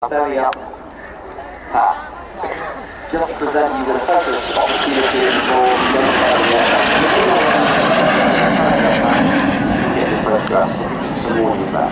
belly up, pass. Just to present you with a focused opportunity for get the photographs, some warning of that.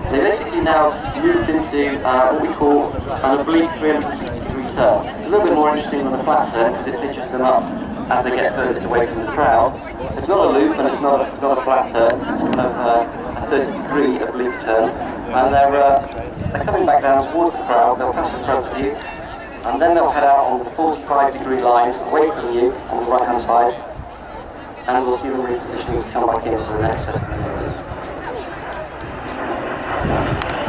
So basically now moved into what we call an oblique 360-degree turn. It's a little bit more interesting than the flat turn because it pitches them up as they get furthest away from the crowd. It's not a loop and it's not a flat turn, it's kind of a 30-degree oblique turn. And they're coming back down towards the crowd, they'll pass in front of you, and then they'll head out on the 45-degree line away from you on the right-hand side, and we'll see them repositioning to come back in for the next set of maneuvers.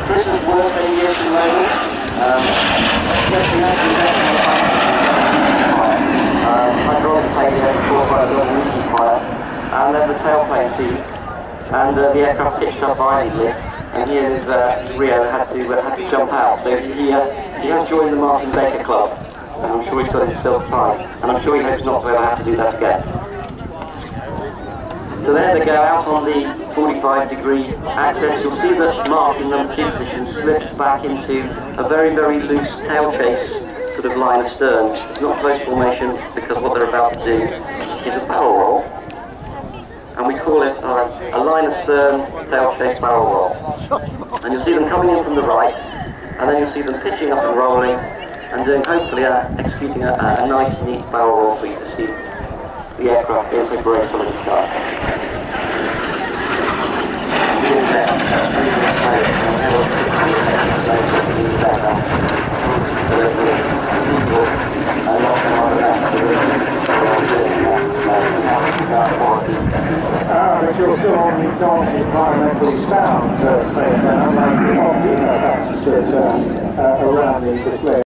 Britain's worst aviation moment. Hydraulic failure caused by a little engine fire, and then the tailplane seized, and the aircraft pitched up violently. And he and Rio had to jump out. So he has joined the Martin Baker Club, and I'm sure he's got himself tied, and I'm sure he hopes not to ever have to do that again. So there they go out on the 45-degree axis. You'll see that Mark in number 2 position slips back into a very, very loose tail chase sort of line of stern. It's not close formation because what they're about to do is a barrel roll. And we call it a line of stern tail chase barrel roll. And you'll see them coming in from the right, and then you'll see them pitching up and rolling, and doing hopefully executing a nice, neat barrel roll for you to see the aircraft being so graceful in the sky. But you're still on the environmentally sound space now, like the around the display.